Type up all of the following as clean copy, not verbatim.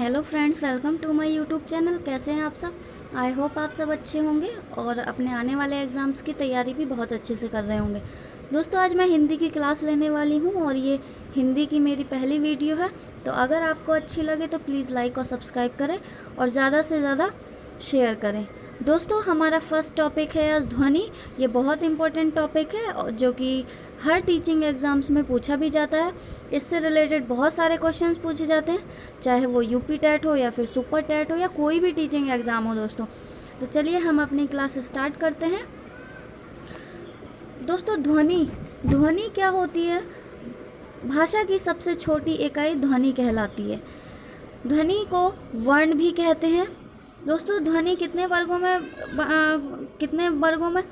Hello friends, welcome to my YouTube channel. कैसे हैं आप सब? आई होप आप सब अच्छे होंगे और अपने आने वाले एग्ज़ाम्स की तैयारी भी बहुत अच्छे से कर रहे होंगे। दोस्तों, आज मैं हिंदी की क्लास लेने वाली हूं और ये हिंदी की मेरी पहली वीडियो है। तो अगर आपको अच्छी लगे तो प्लीज़ लाइक और सब्सक्राइब करें और ज़्यादा से ज़्यादा शेयर करें। दोस्तों, हमारा फर्स्ट टॉपिक है आज ध्वनि। ये बहुत इम्पोर्टेंट टॉपिक है जो कि हर टीचिंग एग्ज़ाम्स में पूछा भी जाता है। इससे रिलेटेड बहुत सारे क्वेश्चंस पूछे जाते हैं, चाहे वो यूपी टेट हो या फिर सुपर टेट हो या कोई भी टीचिंग एग्ज़ाम हो। दोस्तों, तो चलिए हम अपनी क्लास स्टार्ट करते हैं। दोस्तों, ध्वनि क्या होती है? भाषा की सबसे छोटी इकाई ध्वनि कहलाती है। ध्वनि को वर्ण भी कहते हैं। दोस्तों, ध्वनि कितने वर्गों में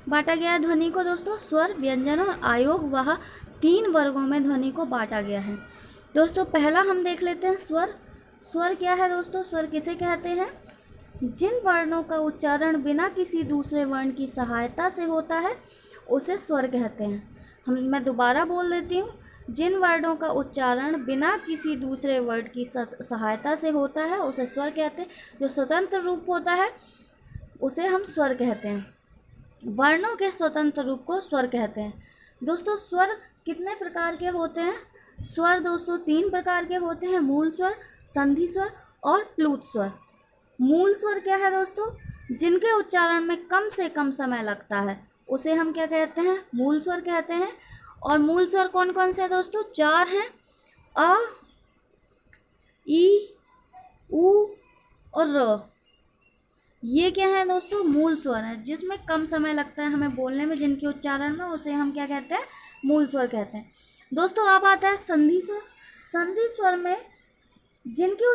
बांटा गया है ध्वनि को? दोस्तों, स्वर, व्यंजन और आयोग, वह 3 वर्गों में ध्वनि को बांटा गया है। दोस्तों, पहला हम देख लेते हैं स्वर। स्वर क्या है दोस्तों? स्वर किसे कहते हैं? जिन वर्णों का उच्चारण बिना किसी दूसरे वर्ण की सहायता से होता है उसे स्वर कहते हैं। मैं दोबारा बोल देती हूँ। जिन वर्णों का उच्चारण बिना किसी दूसरे वर्ण की सहायता से होता है उसे स्वर कहते हैं। जो स्वतंत्र रूप होता है उसे हम स्वर कहते हैं। वर्णों के स्वतंत्र रूप को स्वर कहते हैं। दोस्तों, स्वर कितने प्रकार के होते हैं? स्वर दोस्तों 3 प्रकार के होते हैं: मूल स्वर, संधि स्वर और प्लूत स्वर। मूल स्वर क्या है दोस्तों? जिनके उच्चारण में कम से कम समय लगता है उसे हम क्या कहते हैं? मूल स्वर कहते हैं। और मूल स्वर कौन कौन से हैं दोस्तों? 4 हैं: अ, ई, उ और र। ये क्या है दोस्तों? मूल स्वर है, जिसमें कम समय लगता है हमें बोलने में, जिनके उच्चारण में, उसे हम क्या कहते हैं? मूल स्वर कहते हैं। दोस्तों, अब आता है संधि स्वर। संधि स्वर में जिनके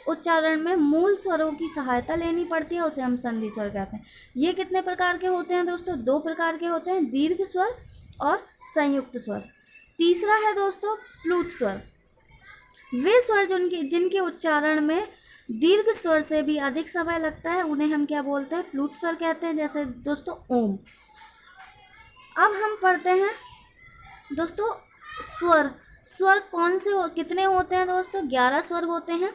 उच्चारण में मूल स्वरों की सहायता लेनी पड़ती है उसे हम संधि स्वर कहते हैं। ये कितने प्रकार के होते हैं दोस्तों? 2 प्रकार के होते हैं: दीर्घ स्वर और संयुक्त स्वर। तीसरा है दोस्तों प्लूत स्वर। वे स्वर जिनके उच्चारण में दीर्घ स्वर से भी अधिक समय लगता है उन्हें हम क्या बोलते हैं? प्लूत स्वर कहते हैं। जैसे दोस्तों ओम। अब हम पढ़ते हैं दोस्तों स्वर। स्वर कितने होते हैं दोस्तों? 11 स्वर होते हैं।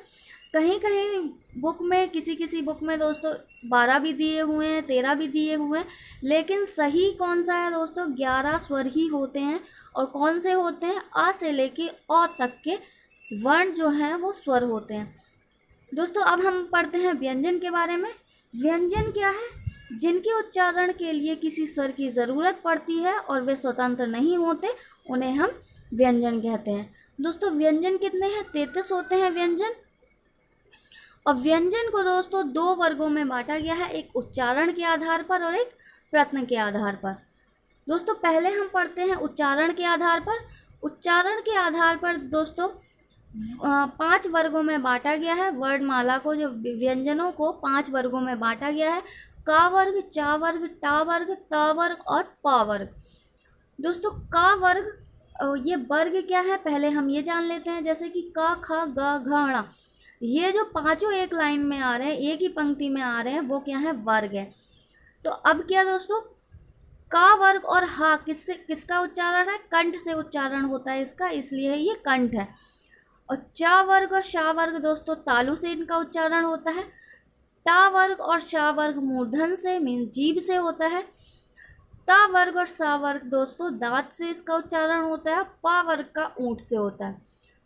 कहीं कहीं बुक में, किसी बुक में दोस्तों 12 भी दिए हुए हैं, 13 भी दिए हुए हैं, लेकिन सही कौन सा है दोस्तों? 11 स्वर ही होते हैं। और कौन से होते हैं? आ से लेके अ तक के वर्ण जो हैं वो स्वर होते हैं। दोस्तों, अब हम पढ़ते हैं व्यंजन के बारे में। व्यंजन क्या है? जिनके उच्चारण के लिए किसी स्वर की ज़रूरत पड़ती है और वे स्वतंत्र नहीं होते उन्हें हम व्यंजन कहते हैं। दोस्तों, व्यंजन कितने हैं? 33 होते हैं व्यंजन। और व्यंजन को दोस्तों 2 वर्गों में बांटा गया है, एक उच्चारण के आधार पर और एक प्रत्यय के आधार पर। दोस्तों, पहले हम पढ़ते हैं उच्चारण के आधार पर। उच्चारण के आधार पर दोस्तों 5 वर्गों में बांटा गया है। वर्णमाला को, जो व्यंजनों को 5 वर्गों में बांटा गया है: का वर्ग, चा वर्ग, टा वर्ग, ता वर्ग और पा वर्ग। दोस्तों, का वर्ग, ये वर्ग क्या है पहले हम ये जान लेते हैं। जैसे कि का, ख, ग, घ, ण, ये जो 5 एक लाइन में आ रहे हैं, एक ही पंक्ति में आ रहे हैं, वो क्या है? वर्ग है। तो अब क्या दोस्तों, का वर्ग और हा किसका उच्चारण है? कंठ से उच्चारण होता है इसका, इसलिए ये कंठ है। और चा वर्ग और शा वर्ग दोस्तों तालु से इनका उच्चारण होता है। टा वर्ग और शा वर्ग मूर्धन से, मीन जीभ से होता है। ता वर्ग और सा वर्ग दोस्तों दांत से इसका उच्चारण होता है। पा वर्ग का ऊंट से होता है।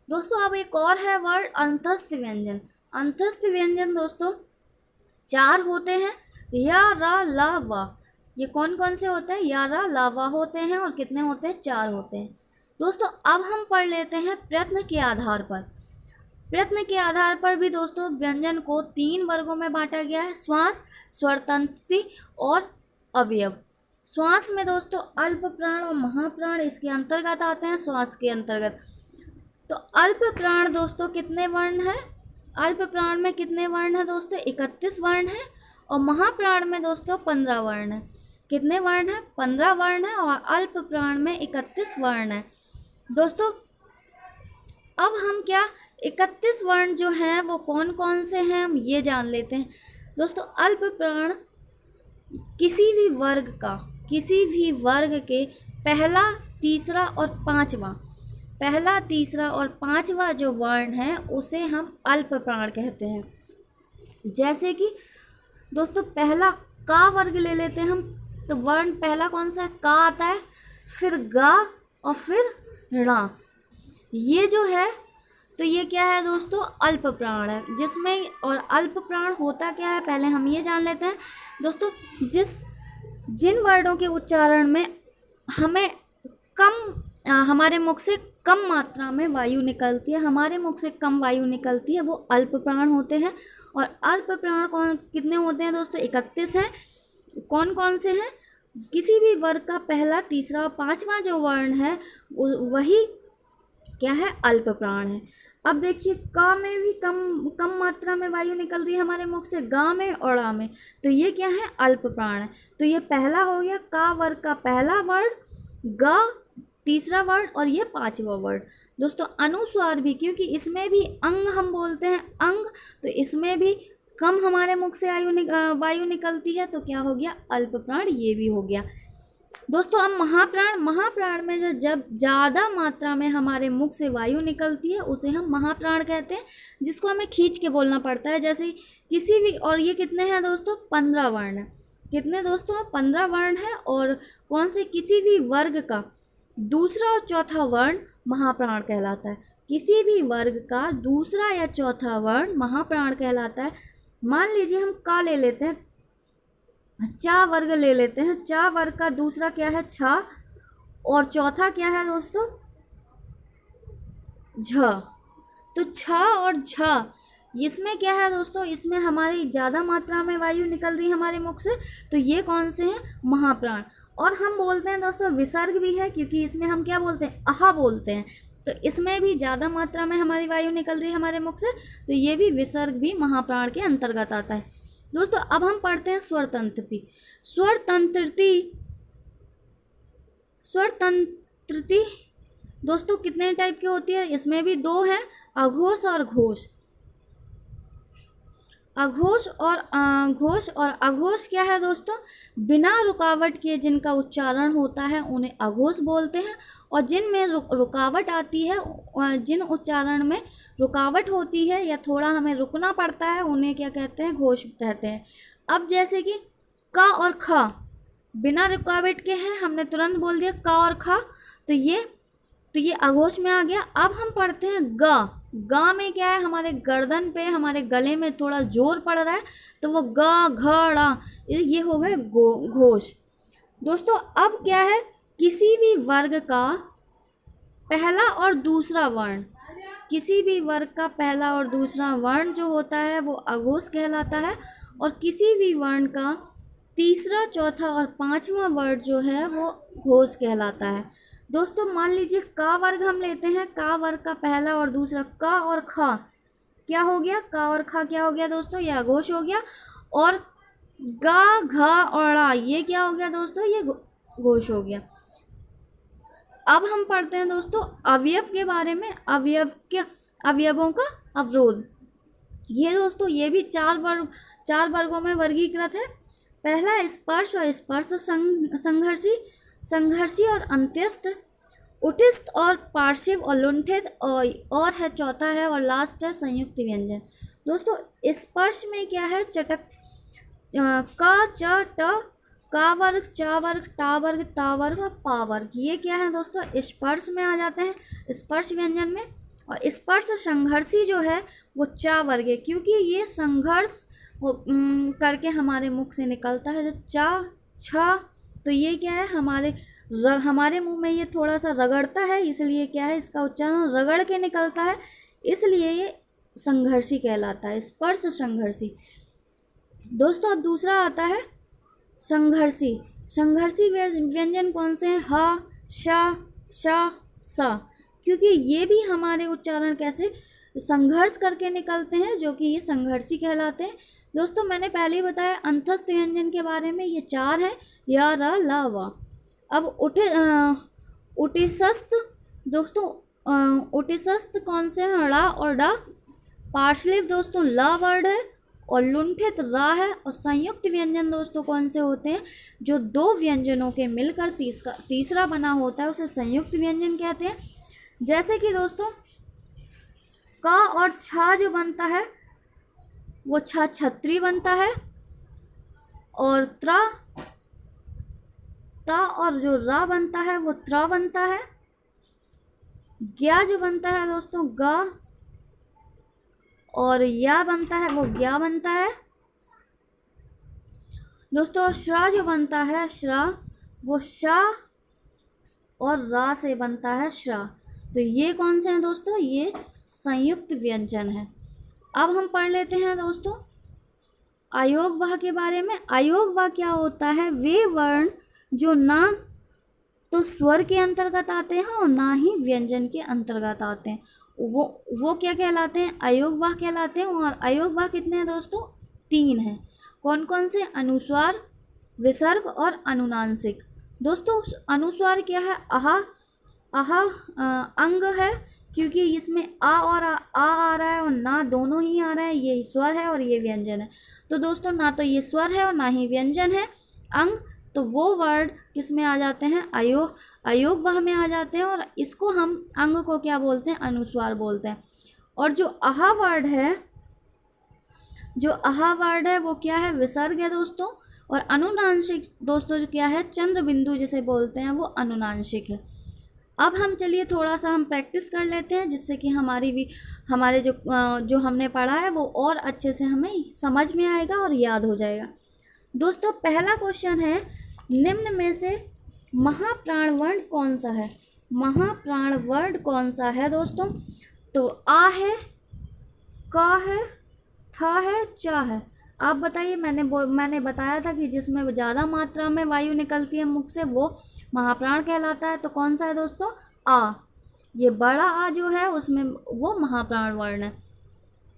दोस्तों, अब एक और है वर्ड अंतस्थ व्यंजन। अंतस्थ व्यंजन दोस्तों 4 होते हैं: या, रा, ला, वा। ये कौन कौन से होते हैं? या, रा, ला, वा होते हैं। और कितने होते हैं? 4 होते हैं। दोस्तों, अब हम पढ़ लेते हैं प्रयत्न के आधार पर। प्रयत्न के आधार पर भी दोस्तों व्यंजन को 3 वर्गों में बांटा गया है: श्वास, स्वरतंत्री और अवयव। श्वास में दोस्तों अल्प प्राण और महाप्राण इसके अंतर्गत आते हैं। श्वास के अंतर्गत तो अल्प प्राण दोस्तों कितने वर्ण हैं? अल्प प्राण में कितने वर्ण हैं दोस्तों? 31 वर्ण हैं। और महाप्राण में दोस्तों 15 वर्ण हैं। कितने वर्ण हैं? 15 वर्ण हैं। और अल्प प्राण में 31 वर्ण हैं। दोस्तों, अब हम क्या 31 वर्ण जो हैं वो कौन कौन से हैं हम ये जान लेते हैं। दोस्तों, अल्प प्राण किसी भी वर्ग के पहला, तीसरा और पांचवा पहला, तीसरा और पांचवा जो वर्ण है उसे हम अल्प प्राण कहते हैं। जैसे कि दोस्तों पहला का वर्ग ले लेते हैं हम, तो वर्ण पहला कौन सा है, का आता है, फिर गा और फिर णा। ये जो है तो ये क्या है दोस्तों, अल्प प्राण है। जिसमें और अल्प प्राण होता क्या है पहले हम ये जान लेते हैं दोस्तों। जिन वर्णों के उच्चारण में हमें हमारे मुख से कम मात्रा में वायु निकलती है, हमारे मुख से कम वायु निकलती है, वो अल्प प्राण होते हैं। और अल्प प्राण कितने होते हैं दोस्तों, 31 हैं। कौन कौन से हैं, किसी भी वर्ग का पहला, तीसरा और पांचवा जो वर्ण है वही क्या है, अल्प प्राण है। अब देखिए का में भी कम मात्रा में वायु निकल रही है हमारे मुख से, गा में और ड़ा में, तो ये क्या है, अल्प प्राण है। तो ये पहला हो गया का वर्ग का पहला वर्ण, गा तीसरा वर्ण और ये पांचवा वर्ण। दोस्तों अनुस्वार भी, क्योंकि इसमें भी अंग हम बोलते हैं अंग, तो इसमें भी कम हमारे मुख से वायु निकलती है, तो क्या हो गया, अल्प प्राण, ये भी हो गया। दोस्तों अब महाप्राण में जब ज़्यादा मात्रा में हमारे मुख से वायु निकलती है उसे हम महाप्राण कहते हैं, जिसको हमें खींच के बोलना पड़ता है। जैसे किसी भी, और ये कितने हैं दोस्तों, 15 वर्ण है। कितने दोस्तों, 15 वर्ण है। और कौन से, किसी भी वर्ग का दूसरा और चौथा वर्ण महाप्राण कहलाता है। किसी भी वर्ग का दूसरा या चौथा वर्ण महाप्राण कहलाता है। मान लीजिए हम का ले लेते हैं, चा वर्ग ले लेते हैं। चा वर्ग का दूसरा क्या है, छा, और चौथा क्या है दोस्तों, झ। तो छ और झ, इसमें क्या है दोस्तों, इसमें हमारी ज़्यादा मात्रा में वायु निकल रही है हमारे मुख से, तो ये कौन से हैं, महाप्राण। और हम बोलते हैं दोस्तों विसर्ग भी है, क्योंकि इसमें हम क्या बोलते हैं, आहा बोलते हैं, तो इसमें भी ज़्यादा मात्रा में हमारी वायु निकल रही है हमारे मुख से, तो ये भी विसर्ग भी महाप्राण के अंतर्गत आता है। दोस्तों अब हम पढ़ते हैं स्वरतंत्रति। स्वरतंत्रति दोस्तों कितने टाइप की होती है, इसमें भी दो हैं, अघोष और घोष। घोष और अघोष क्या है दोस्तों, बिना रुकावट के जिनका उच्चारण होता है उन्हें अघोष बोलते हैं। और जिनमें रुकावट आती है, जिन उच्चारण में रुकावट होती है या थोड़ा हमें रुकना पड़ता है, उन्हें क्या कहते हैं, घोष कहते हैं। अब जैसे कि का और खा बिना रुकावट के हैं, हमने तुरंत बोल दिया का और खा, तो ये अघोष में आ गया। अब हम पढ़ते हैं गा। गा में क्या है, हमारे गर्दन पे, हमारे गले में थोड़ा जोर पड़ रहा है, तो वो गा घड़ा, ये हो गए घोष। दोस्तों अब क्या है, किसी भी वर्ग का पहला और दूसरा वर्ण, किसी भी वर्ग का पहला और दूसरा वर्ण जो होता है वो अघोष कहलाता है। और किसी भी वर्ण का तीसरा, चौथा और पांचवा वर्ण जो है वो घोष कहलाता है। दोस्तों मान लीजिए का वर्ग हम लेते हैं, का वर्ग का पहला और दूसरा, का और खा क्या हो गया, का और खा क्या हो गया दोस्तों, ये अघोष हो गया। और गा घा और ड़ा, ये क्या हो गया दोस्तों, ये घोष हो गया। अब हम पढ़ते हैं दोस्तों अवयव के बारे में, अवयवों का अवरोध। ये दोस्तों ये भी चार वर्गों में वर्गीकृत है। पहला स्पर्श और स्पर्श संघर्षी और अंत्यस्थ, उठिस्त और पार्श्व और लुंठित, और है चौथा है और लास्ट है संयुक्त व्यंजन। दोस्तों स्पर्श में क्या है, चटक, का च ट, का वर्ग, चा वर्ग, टा वर्ग, ता वर्ग और पा वर्ग, ये क्या है दोस्तों, स्पर्श में आ जाते हैं, स्पर्श व्यंजन में। और स्पर्श संघर्षी जो है वो चा वर्ग है, क्योंकि ये संघर्ष करके हमारे मुख से निकलता है। जो चा छ, तो ये क्या है, हमारे मुंह में ये थोड़ा सा रगड़ता है, इसलिए क्या है, इसका उच्चारण रगड़ के निकलता है, इसलिए ये संघर्षी कहलाता है, स्पर्श संघर्षी। दोस्तों अब दूसरा आता है संघर्षी व्यंजन कौन से हैं, ह, श, श, स, क्योंकि ये भी हमारे उच्चारण कैसे संघर्ष करके निकलते हैं, जो कि ये संघर्षी कहलाते हैं। दोस्तों मैंने पहले ही बताया अंतस्थ व्यंजन के बारे में, ये 4 है, या, र, ल, व। अब उटिसस्त दोस्तों, उटिसस्त कौन से हैं, ड़ा और डा। पार्श्व दोस्तों ल वर्ड है, और लुंठित रा है। और संयुक्त व्यंजन दोस्तों कौन से होते हैं, जो 2 व्यंजनों के मिलकर तीसरा बना होता है, उसे संयुक्त व्यंजन कहते हैं। जैसे कि दोस्तों का और छा जो बनता है वो छा छतरी बनता है, और त्रा ता और जो रा बनता है वो त्रा बनता है। ग्या जो बनता है दोस्तों गा, और या बनता है वो ग्या बनता है दोस्तों। और श्रा जो बनता है श्रा, वो शा और रा से बनता है श्रा। तो ये कौन से हैं दोस्तों? ये संयुक्त व्यंजन है। अब हम पढ़ लेते हैं दोस्तों अयोग वाह के बारे में। अयोग वाह क्या होता है? वे वर्ण जो ना तो स्वर के अंतर्गत आते हैं और ना ही व्यंजन के अंतर्गत आते हैं, वो क्या कहलाते हैं? अयोग वाह कहलाते हैं। और अयोग वाह कितने हैं दोस्तों? 3 हैं। कौन कौन से? अनुस्वार, विसर्ग और अनुनासिक। दोस्तों अनुस्वार क्या है? आहा, आहा अंग है, क्योंकि इसमें आ और आ रहा है और ना दोनों ही आ रहा है। ये स्वर है और ये व्यंजन है। तो दोस्तों ना तो ये स्वर है और ना ही व्यंजन है, अंग। तो वो वर्ड किस में आ जाते हैं? अयोग वाह में आ जाते हैं। और इसको हम अंग को क्या बोलते हैं? अनुस्वार बोलते हैं। और जो आहा वर्ड है, जो आहा वर्ड है वो क्या है? विसर्ग है दोस्तों। और अनुनासिक दोस्तों जो क्या है? चंद्र बिंदु जिसे बोलते हैं, वो अनुनासिक है। अब हम चलिए थोड़ा सा हम प्रैक्टिस कर लेते हैं, जिससे कि हमारे जो हमने पढ़ा है वो और अच्छे से हमें समझ में आएगा और याद हो जाएगा। दोस्तों पहला क्वेश्चन है, निम्न में से महाप्राण वर्ण कौन सा है? महाप्राण वर्ण कौन सा है दोस्तों? तो आ है, का है, था है, चा है। आप बताइए। मैंने बताया था कि जिसमें ज़्यादा मात्रा में वायु निकलती है मुख से वो महाप्राण कहलाता है। तो कौन सा है दोस्तों? आ। ये बड़ा आ जो है उसमें वो महाप्राण वर्ण है।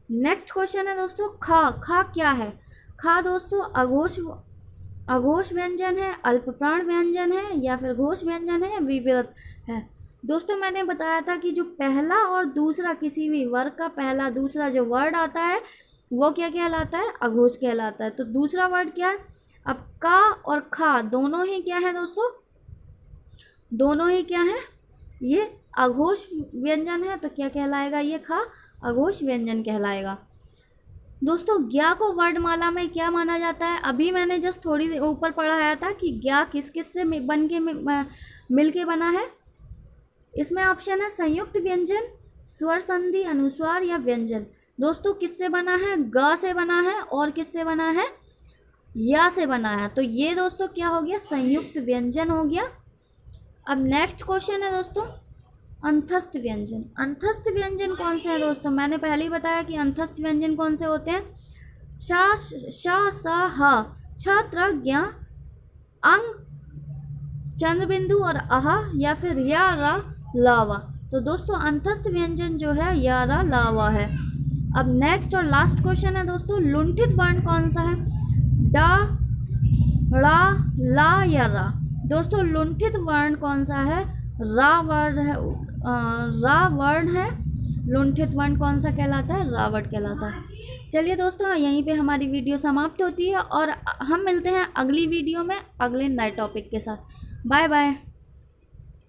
नेक्स्ट क्वेश्चन है दोस्तों खा। खा क्या है? खा दोस्तों अघोष व्यंजन है, अल्पप्राण व्यंजन है, या फिर घोष व्यंजन है, या विवर्त है। दोस्तों मैंने बताया था कि जो पहला और दूसरा किसी भी वर्ग का पहला दूसरा जो वर्ड आता है वो क्या कहलाता है? अघोष कहलाता है। तो दूसरा वर्ड क्या है? अब का और खा दोनों ही क्या है दोस्तों? दोनों ही क्या है? ये अघोष व्यंजन है। तो क्या कहलाएगा? ये खा अघोष व्यंजन कहलाएगा। दोस्तों ज्ञा को वर्णमाला में क्या माना जाता है? अभी मैंने जस्ट थोड़ी ऊपर पढ़ाया था कि ज्ञा किस किस से बन के मिल के बना है। इसमें ऑप्शन है संयुक्त व्यंजन, स्वर संधि, अनुस्वार या व्यंजन। दोस्तों किससे बना है? ग से बना है। और किससे बना है? या से बना है। तो ये दोस्तों क्या हो गया? संयुक्त व्यंजन हो गया। अब नेक्स्ट क्वेश्चन है दोस्तों अंतस्थ व्यंजन। अंतस्थ व्यंजन कौन से हैं दोस्तों? मैंने पहले ही बताया कि अंतस्थ व्यंजन कौन से होते हैं? शा, सा, हा, छ, त्र, ज्ञा, अंग, चंद्रबिंदु और आहा, या फिर या, रा, लावा। तो दोस्तों अंतस्थ व्यंजन जो है या, रा, लावा है। अब नेक्स्ट और लास्ट क्वेश्चन है दोस्तों लुंठित वर्ण कौन सा है? डा, ड़ा, ला या रा। दोस्तों लुंठित वर्ण कौन सा है? रा वर्ण है। रा वर्ण है। लुंठित वर्ण कौन सा कहलाता है? रा वर्ण कहलाता है। चलिए दोस्तों यहीं पे हमारी वीडियो समाप्त होती है और हम मिलते हैं अगली वीडियो में अगले नए टॉपिक के साथ। Bye bye.